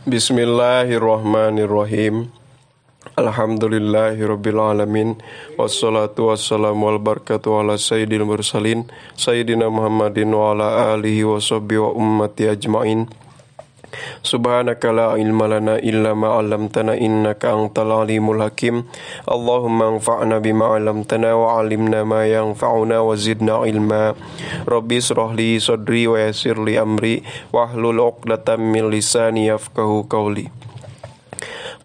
Bismillahirrahmanirrahim. Alhamdulillahirabbil alamin. Wassalatu wassalamu wal barakatuh ala sayyidil mursalin sayyidina Muhammadin wa ala alihi wa sahbihi wa ummati ajmain. Subhanaka la ilma lana illa ma 'allamtana innaka antal alimul hakim. Allahumma anfa'na bima 'allamtana wa 'allimna ma yanfa'una wa zidna ilma. Rabbi israh li sadri wa yassir li amri wahlul 'uqdatam min lisani yafqahu qawli.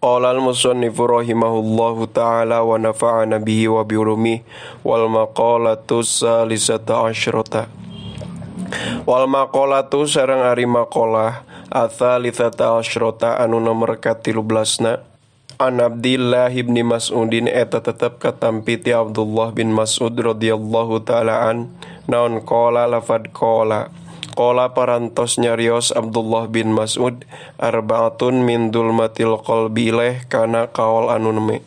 Qala al-musannifu rahimahullahu ta'ala wa nafa'ana bihi wa bi ulumi wal maqalatu salisata asyrata. Wal maqalatu sareng ari maqalah atsalitsata asyrata anu nomor ka-13na an Abdillah ibni Mas'udin eta tetep katampi ti Abdullah bin Mas'ud radhiyallahu ta'ala an naon qala lafad qala parantos nyarios Abdullah bin Mas'ud arbaatun min dulmatil qalbi ilaih kana kaol anu neme.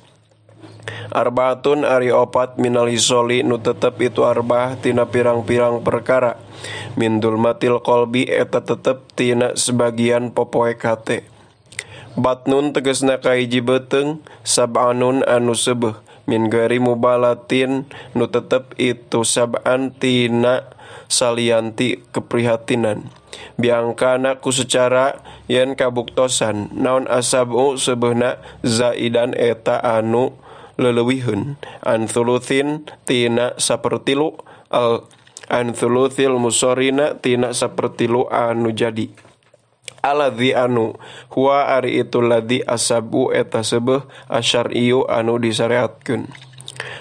Arbaatun ari opat minal hisoli nu tetep itu arbah tina pirang-pirang perkara. Min dulmatil qalbi eta tetep tina sebagian popoe kate. Batnun tegesna kahiji beuteung, sab'anun anu sebeuh. Min gari mubalatin nu tetep itu sab'an tina salianti keprihatinan. Biangkana ku secara yen kabuktosan naon asabu sebeuna zaidan eta anu leuleuyheun an thulutsin tina sapertilu an thuluthil musorina tina sapertilu anu jadi. Aladzi anu huwa ari itu ladzi asabu eta sebeuh asyariyu anu disyariatkeun.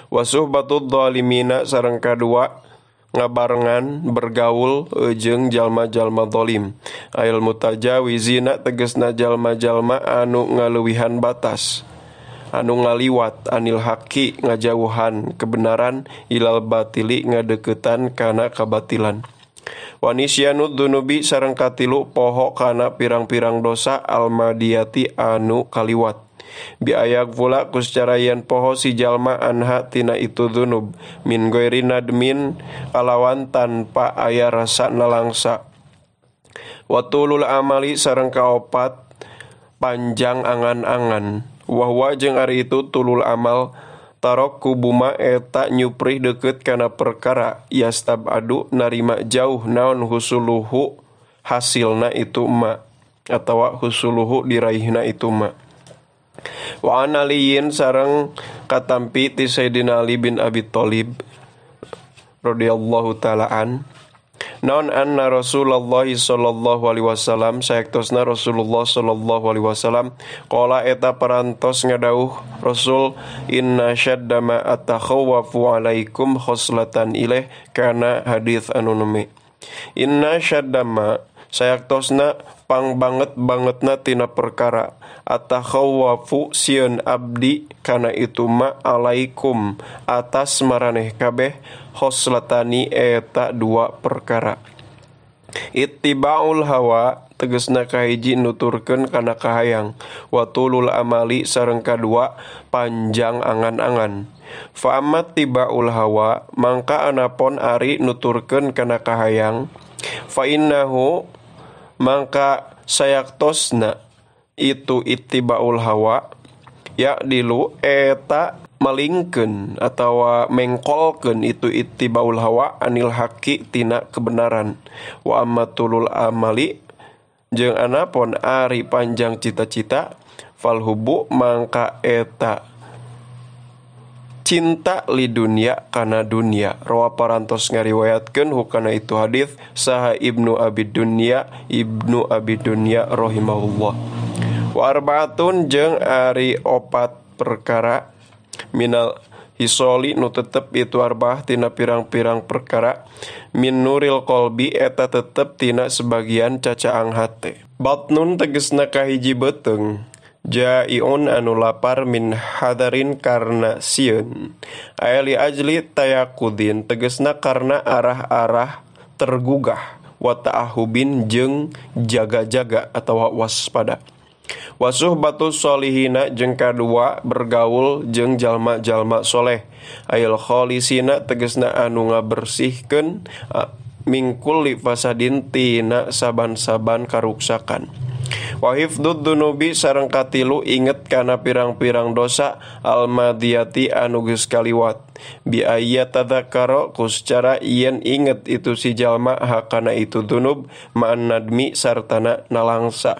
Wa suhbatud dhalimina sareng kadua ngabarengan bergaul jeung jalma-jalma zalim. Ail mutajawizina tegasna jalma-jalma anu ngaleuwihan batas, anu ngaliwat anil haqi ngajauhan kebenaran ilal batili ngadeuketan kana kabatilan. Wa nisyanud dunubi sareng katilu poho kana pirang-pirang dosa almadiyati anu kaliwat. Bi ayak pula kuscara yen poho si jalma anha tina itu dunub min goiri nadmin kalawan tanpa aya rasa nalangsa. Watulul amali sareng kaopat panjang angan-angan. Wahwa jeung ari itu tulul amal tarok kubuma eta nyuprih deukeut kana perkara yastabadu narima jauh naon husuluhu hasilna itu ma atawa husuluhu diraihna itu ma. Wa an aliyin sareng katampi ti Sayyidina Ali bin Abi Thalib radhiyallahu ta'ala an naon anna Rasulullah sallallahu alaihi wasallam saektosna Rasulullah sallallahu alaihi wasallam qala eta parantos ngadauh Rasul inna syadda ma atakhawwafu alaikum khoslatan ilaih kana hadits anu neme. Inna syadda ma saektosna pang bangetna tina perkara atakhawwafu sieun abdi kana itu ma alaikum atas maraneh kabeh khoslatani eta dua perkara. Ittiba'ul hawa tegesna kahiji nuturkeun kana kahayang, wa tulul amali sareng kadua panjang angan-angan. Fa ammat tiba'ul hawa mangka anapun ari nuturkeun kana kahayang, fa innahu mangka sayaktosna itu ittiba'ul hawa ya dilu eta malingkeun atawa mengkolkeun itu ittiba'ul hawa anil haqi tina kebenaran. Wa ammatulul amali jeung anapun ari panjang cita-cita fal hubu mangka eta cinta li dunya kana dunia. Rawa parantos ngariwayatkeun hukana itu hadis saha Ibnu Abi Dunya rahimahullah. Wa arbaatun jeung ari opat perkara minal hisoli nu tetep itu arbah tina pirang-pirang perkara min nuril qalbi eta tetep tina sebagian cacaang hate. Batnun tegesna kahiji beuteung jai'un anu lapar min hadarin karna sieun. Ayali ajli tayakudin tegesna karna arah-arah tergugah. Wa ta'ahubin jeung jaga-jaga atau waspada. Wasuh batu solihina jeung kadua bergaul jeung jalma-jalma soleh. Ayal kholisina tegesna anu ngabersihkeun mingkul li fasadin tina saban-saban karuksakan. Wa hifdzud dunubi sareng katilu inget kana pirang-pirang dosa al-madiyati anu geus kaliwat. Bi ayat tadzakara ku secara yen inget itu si jalma hakana itu dunub ma'an nadmi sartana nalangsa.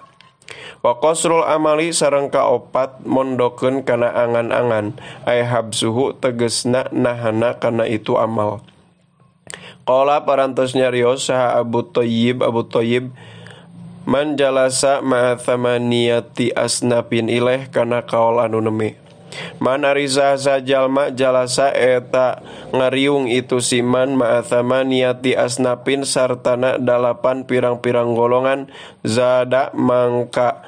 Wa qasrul amali sareng kaopat mondokeun kana angan-angan ay habsuhu tegesna nahana kana itu amal. Qala parantos nyarios saha Abu Thayyib man jalasa ma'a thamaniyati asnapin ileh kana kaol anu neme. Man ari saha jalma jalasa eta ngariung itu siman ma'a thamaniyati asnapin sartana 8 pirang-pirang golongan zada mangka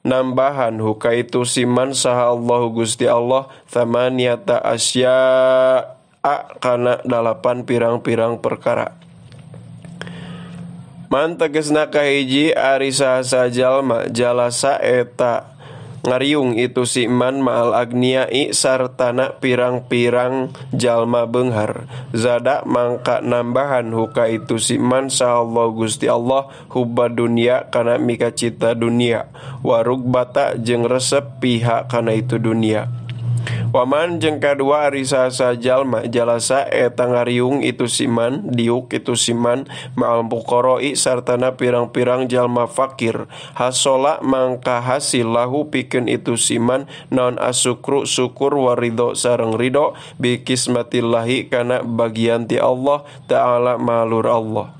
nambahan huka itu siman saha Allahu Gusti Allah thamaniyata asya'a kana 8 pirang-pirang perkara. Man tegesna kahiji ari saha jalma jalasa eta ngariung itu si man ma'al agniai sartana pirang-pirang jalma beunghar zada mangka nambahan huka itu si man sahallahu Gusti Allah hubba dunia kana mika cita dunia warugbata jeung resep pihak kana itu dunia. Waman jeung kadua ari saha jalma jalasa eta ngariung itu siman diuk itu siman ma'al fuqara'i sartana pirang-pirang jalma fakir hasola mangka hasil lahu pikeun itu siman naon asukru syukur waridho sareng ridho bi kismatillahi kana bagian ti Allah ta'ala malur Allah.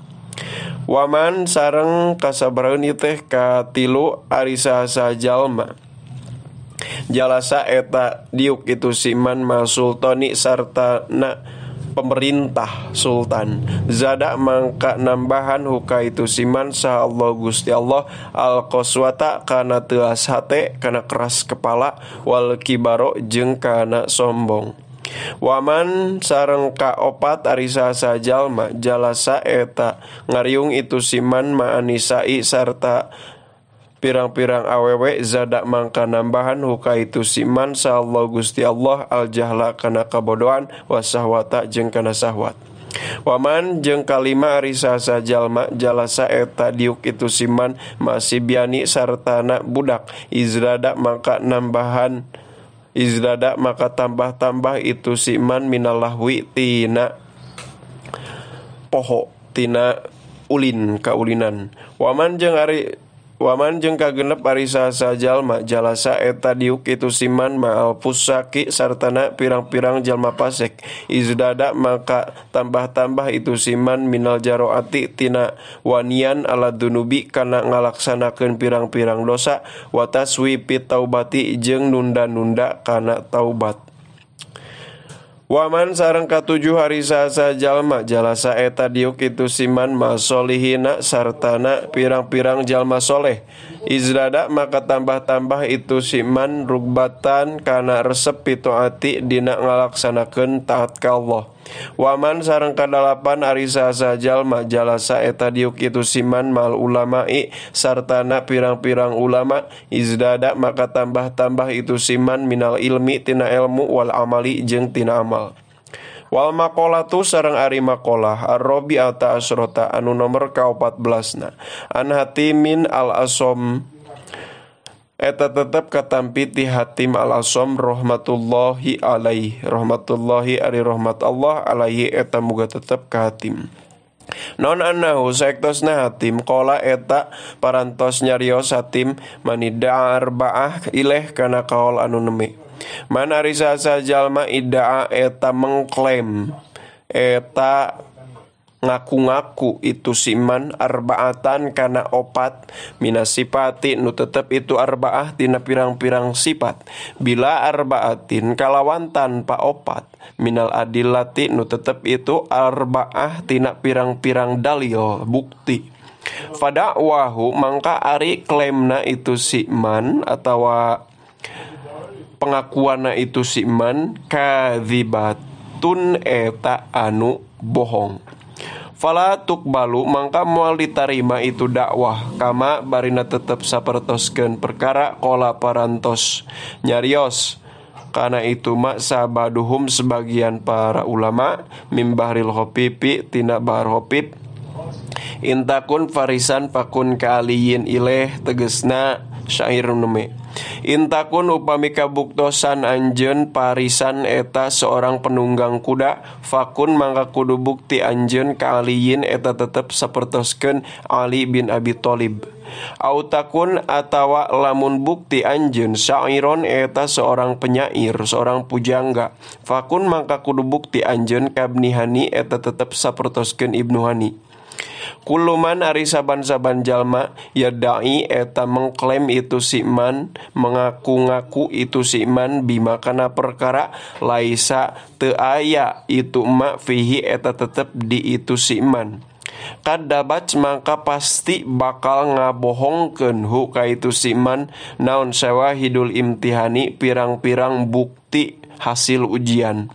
Waman sareng kasabareun teh katilu ari saha jalma jalasa eta diuk itu siman ma sultani sartana pemerintah sultan zada mangka nambahan huka itu siman saha Allah Gusti Allah al qaswata kana teuas hate kana keras kepala wal kibaro jeung kana sombong. Waman sareng kaopat ari saha jalma jalasa eta ngariung itu siman ma anisai sarta pirang-pirang awewe zada mangka nambahan huka itu siman sahallahu Gusti Allah al jahla kana kabodohan wasahwata jeung kana sahwat. Waman jeung kalima ari saha jalma jalasa eta diuk itu siman masih biani sartana budak izrada maka nambahan izrada maka tambah-tambah itu siman minallahwi tina poho tina ulin kaulinan. Waman jeung kagenep ari saha jalma jalasa eta diuk itu siman ma'al pusaki sartana pirang-pirang jalma pasek izdada maka tambah-tambah itu siman minal jaroati tina wanian ala dunubi kana ngalaksanakeun pirang-pirang dosa wa taswipi taubati jeung nunda-nunda kana taubat. Waman sareng katujuh hari saha jalma jalasa eta diuk itu siman ma solihina sartana pirang-pirang jalma soleh izrada maka tambah-tambah itu siman rugbatan kana resep pituati dina ngalaksanakeun taat ka Allah. Waman sareng kadalapan ari saha jalma jalasa eta diuk itu siman mal ulama'i sartana pirang-pirang ulama izdada maka tambah-tambah itu siman minal ilmi tina ilmu wal amali jeung tina amal. Wal maqolatu sareng ari maqolah ar-rabi'ata asyrota anu nomor ka-14 an Hatimin al-Asom eta tetep katampi ti Hatim al-Asom rahmatullahi alaihi rahmatullahi ari rahmat Allah alaihi eta muga tetep ka Hatim. Non annahu saektosna Hatim qala eta parantos nyarios Hatim manidda arba'ah ileh kana kaol anu neme. Man ari saha jalma idda'a eta mengklaim eta ngaku-ngaku itu siman arba'atan kana opat minasipati nu tetep itu arba'ah tina pirang-pirang sifat bila arba'atin kalawan tanpa opat minal adillati nu tetep itu arba'ah tina pirang-pirang dalil bukti fada'wahu mangka ari klaimna itu siman atawa pengakuana itu siman kadzibatun eta anu bohong. Fala tuqbalu mangka moal ditarima itu dakwah kama barina tetep sapertoskeun perkara qala parantos nyarios kana itu mak sabaduhum sebagian para ulama mimbahril khopipi tina bahar khopip Intakun farisan fakun kaaliyin ileh tegesna syair neme. Intakun upami kabuktosan anjeun parisan eta seorang penunggang kuda, fakun mangka kudu bukti anjeun kaaliyin eta tetep sapertoskeun Ali bin Abi Thalib. Autakun atawa lamun bukti anjeun syairon eta seorang penyair, seorang pujangga, fakun mangka kudu bukti anjeun kabni Hani eta tetep sapertoskeun Ibnu Hani. Kuluman ari saban-saban jalma yadai eta mengklaim itu si man, mengaku-ngaku itu si man bima kana perkara laisa teu aya itu ma fihi eta tetep di itu si man. Kadabac mangka pasti bakal ngabohongkeun hu ka itu si man naon sawahidul imtihani pirang-pirang bukti hasil ujian.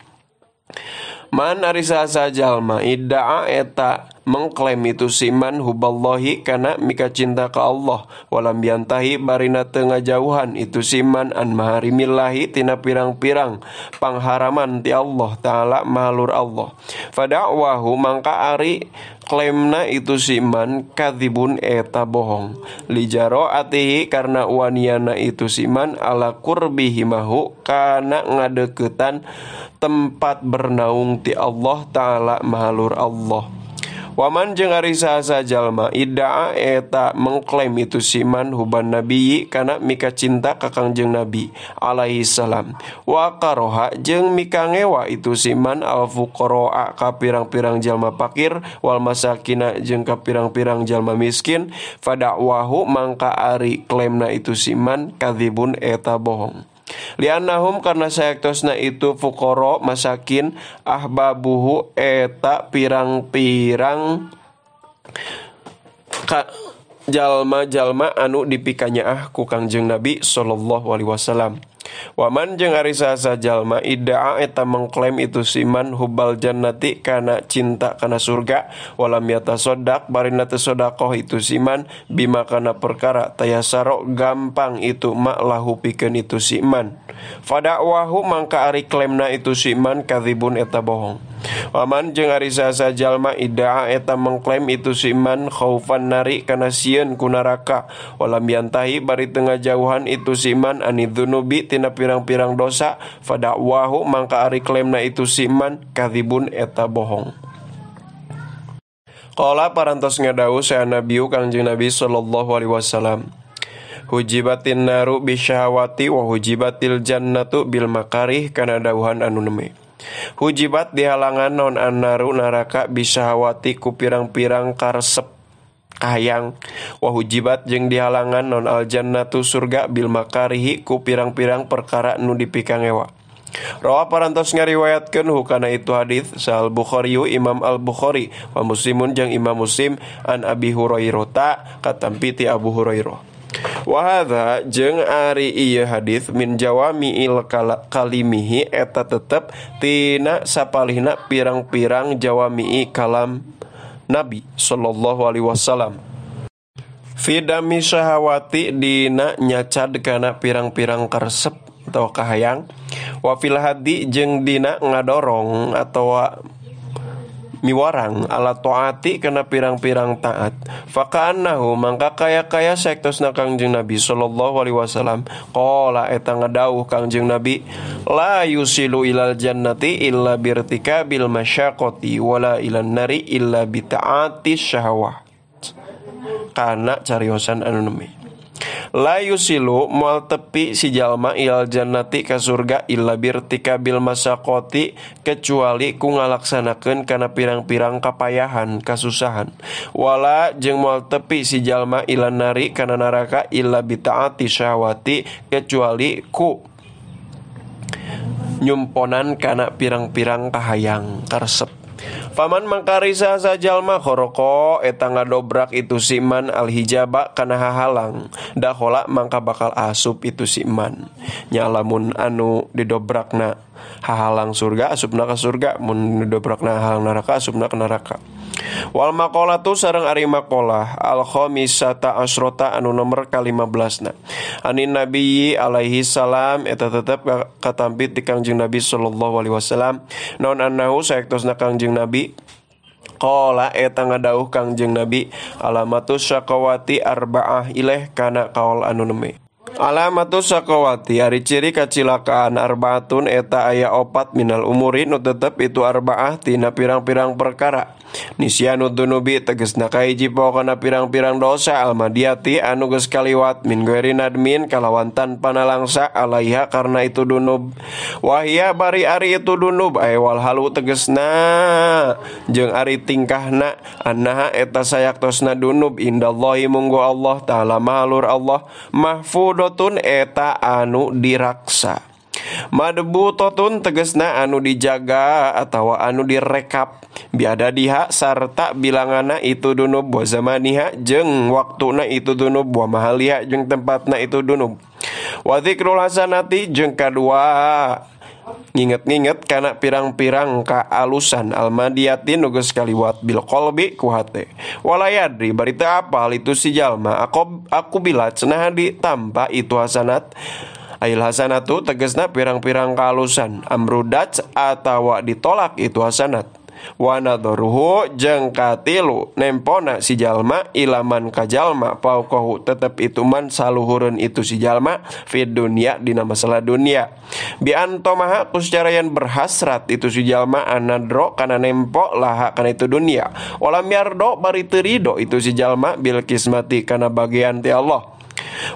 Man ari saha jalma idda'a eta mengklaim itu siman huballahi kana mika cinta ka Allah walam yantahi barina teu ngajauhan itu siman an maharimillahi tina pirang-pirang pangharaman ti Allah taala mahalur Allah. Fada'wahu mangka ari klaimna itu siman kadzibun eta bohong. Lijaro atihi karena waniana itu siman ala qurbihi mahu kana ngadeuketan tempat bernaung ti Allah taala mahalur Allah. Waman jeung ari saha jalma idda'a eta mengklaim itu siman huban nabiyyi kana mika cinta ka Kangjeng Nabi alaihi salam. Wa qaroha jeung mika ngewa itu siman al fuqara ka pirang-pirang jalma fakir wal masakina jeung ka pirang-pirang jalma miskin. Fada'wahu mangka ari klaimna itu siman kadzibun eta bohong. Liannahum karena sayaktosna itu fuqara masakin ahbabuhu eta pirang-pirang jalma-jalma anu dipikanya ku Kangjeng Nabi sallallahu alaihi wasallam. Waman jeung ari saha jalma idda'a eta mengklaim itu siman hubbal jannati kana cinta kana surga walam yatasaddaq barina teu sedekah itu siman bima kana perkara tayasaro gampang itu mak lahu pikeun itu siman. Fada'wahu mangka ari klaimna itu siman kadzibun eta bohong. Waman jeung ari saha jalma idda'a eta mengklaim itu siman khaufan nari kana sieun ku neraka walam yantahi bari teu ngajauhan itu siman anidzunubi tina pirang-pirang dosa. Fada'wahu mangka ari klaimna itu siman kadzibun eta bohong. Qala parantos ngadawuh saha Nabi Kangjeng Nabi sallallahu alaihi wasallam. Hujibatin naru bisyahawati wa hujibatil jannatu bil makarih kana dawuhan anu neme. Hujibat dihalangan non annaru neraka bisyahawati ku pirang-pirang karesep kahayang wa hujibat jeung dihalangan non al jannatu surga bil makarihi ku pirang-pirang perkara nu dipikangewa. Rawa parantos ngariwayatkeun hukana itu hadis Sahal Bukhari Imam Al-Bukhari wa Muslimun jeung Imam Muslim an Abi Hurairah katampi ti Abu Hurairah. Wa hadza jeung ari ieu hadis min jawami'il kalimihi eta tetep tina sapalihna pirang-pirang jawami'i kalam Nabi sallallahu alaihi wasallam. Fidami syahawati dina nyacad kana pirang-pirang karesep atau kahayang. Wa fil hadi jeung dina ngadorong atau miwarang ala taati kana pirang-pirang taat. Faka'annahu mangka kaya-kaya saektosna Kangjeng Nabi sallallahu alaihi wasallam qala eta ngadawuh Kangjeng Nabi la yusilu ilal jannati illa birtikabil masyaqqati wala ilan nari illa bi ta'ati syahawat. Kana cariosan anu neme. La yusilu moal tepi si jalma ilal jannati ka surga illa birtikabil masyaqqati kecuali ku ngalaksanakeun kana pirang-pirang kapayahan kasusahan. Wala jeung moal tepi si jalma ilan nari kana neraka illa bi ta'ati syahwati kecuali ku nyumponan kana pirang-pirang kahayang karesep. Paman mangkari saha jalma khoroko eta ngadobrak itu siman al-hijaba kana hahalang dakhola mangka bakal asup itu siman nya lamun anu didobrakna hahalang surga asupna ka surga mun didobrakna hahalang neraka asupna ka neraka. Wal maqalatu sareng ari maqalah al khamisata asrota anu nomor ka-15na anin Nabi alaihi salam eta tetep katampit di Kangjeng Nabi sallallahu alaihi wasallam naon annahu saektosna Kangjeng Nabi Qala eta ngadauh Kangjeng Nabi alamatus syaqawati arba'ah ileh kana kaul anu neme. Alamatus syaqawati ari ciri kacilakaan arbaatun eta aya opat minal umuri nu tetep itu arba'ah tina pirang-pirang perkara. Nisyanu dunubi tegesna kahiji pokona pirang-pirang dosa almadiyati anu geus kaliwat min ghairi nadmin kalawan tanpa nalangsa alaiha karena itu dunub. Wahia bari ari itu dunub wal halu tegesna jeung ari tingkahna annaha eta sayaktosna dunub indallahi munggu Allah taala mahalur Allah mahfudotun eta anu diraksa. Madbutotun tegesna anu dijaga atawa anu direkap biada diha sarta bilangana itu dunub wa zamaniha jeung waktuna itu dunub wa mahaliha jeung tempatna itu dunub wa dzikrul hasanati jeung kadua nginget-nginget kana pirang-pirang kaalusan almadiyati nu geus kaliwat bil qalbi ku hate walayadri bari teu apal itu si jalma aku bila cenah ditampa itu hasanat. Ail hasanatu tegesna pirang-pirang kaalusan amrudat atawa ditolak itu hasanat. Wa nadharuhu jeung katilu nempona si jalma ilaman ka jalma pauqahu tetep itu man saluhureun itu si jalma fid dunya dina masalah dunia. Bi antomaha kuscarayan berhasrat itu si jalma anadro kana nempo laha kana itu dunia. Walam yardo bari teu ridho itu si jalma bil kismati kana bagian ti Allah.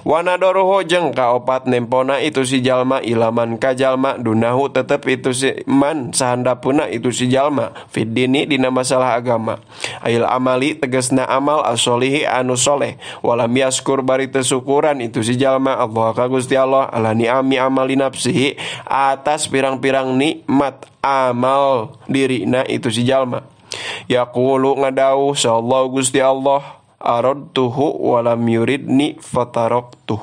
Wanadoroho jeung kaopat nempona itu si jalma ilaman ka jalma dunahu tetep itu si man sahandapuna itu si jalma fiddini dina masalah agama. Ail amali tegasna amal as-solihi anu soleh walam yaskur bari teu syukuran itu si jalma Allah ka Gusti Allah ala ni'ami amali nafsihi atas pirang-pirang nikmat amal dirina itu si jalma. Yaqulu ngadauh sallallahu Gusti Allah aradtuhu walam yuridni fataraktuh.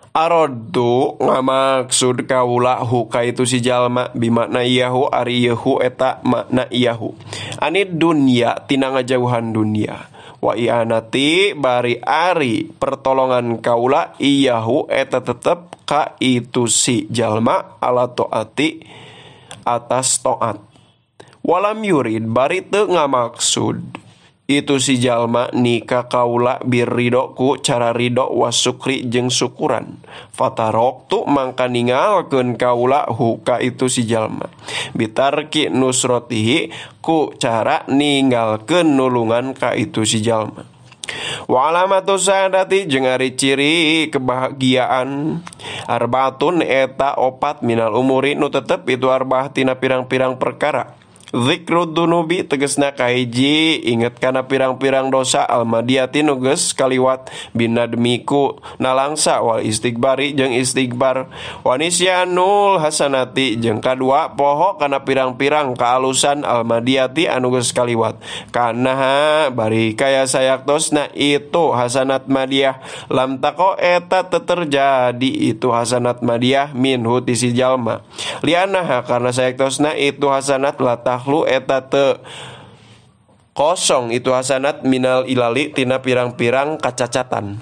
Aradtu ngamaksud kaula hu ka itu si jalma bimakna iyahu ari iyahu eta makna iyahu anid dunya tina ngajauhan dunia wa i'anati bari ari pertolongan kaula iyahu eta tetep ka itu si jalma ala taati atas taat. Walam yurid bari teu ngamaksud itu si jalma nika kaula birrido ku cara ridho wasukri jeung syukuran. Fataroktu mangka ningalkeun kaula huka itu si jalma bitarki nusrotihi ku cara ninggalkeun nulungan ka itu si jalma. Wa alamatu saadati jeung ari ciri kebahagiaan arbaatun eta opat minal umuri nu tetep itu arbah tina pirang-pirang perkara. Zikrud dunubi tegesna kahiji inget kana pirang-pirang dosa almadiyati nu geus kaliwat binadmiku nalangsa wal istighbari jeung istighbar wa nisyanul hasanati jeung kadua poho kana pirang-pirang kaalusan almadiyati anu geus kaliwat kana bari kaya sayaktosna itu hasanat madiyah lam tako eta teu terjadi itu hasanat madiyah minhu ti si jalma lianaha karna sayaktosna itu hasanat latah lu eta teu kosong itu hasanat minal ilali tina pirang-pirang kacacatan.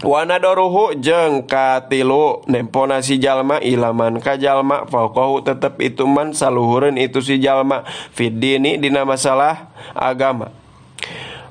Wanadoruhu jeung katilu nempona si jalma ilaman ka jalma fauqahu tetep itu man saluhureun itu si jalma fiddini dina masalah agama.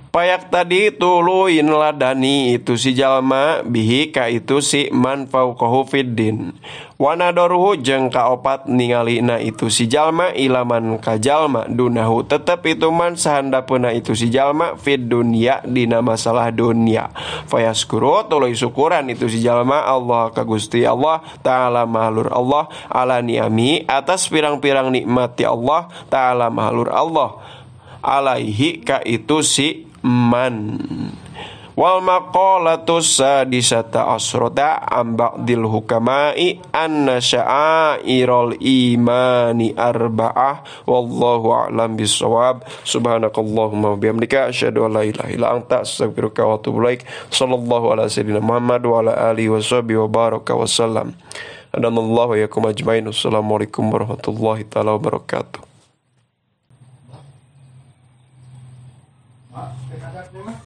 Payak tadi tuluin ladani itu si jalma bihi ka itu si man fauqahu fiddin. Wanadoruhu jeung kaopat ningalina itu si jalma ilaman ka jalma dunahu tetep itu man sahandapeuna itu si jalma fid dunya dina masalah dunia. Fayaskuru tuluy syukuran itu si jalma Allah ka Gusti Allah taala mahlur Allah ala ni'ami atas pirang-pirang nikmat ya Allah taala mahlur Allah alaihi ka itu si man. Wal maqalatu sadisata asrota am ba'dil hukama'i anna sya'airul imani arba'ah wallahu a'lam bissawab. Subhanakallahumma wa bihamdika asyhadu an la ilaha illa anta astaghfiruka wa atubu ilaik. Sallallahu ala sayyidina Muhammad wa ala alihi washabbihi wa baraka wa sallam. Adamallahu wa yakum ajmain. Assalamualaikum warahmatullahi taala wabarakatuh.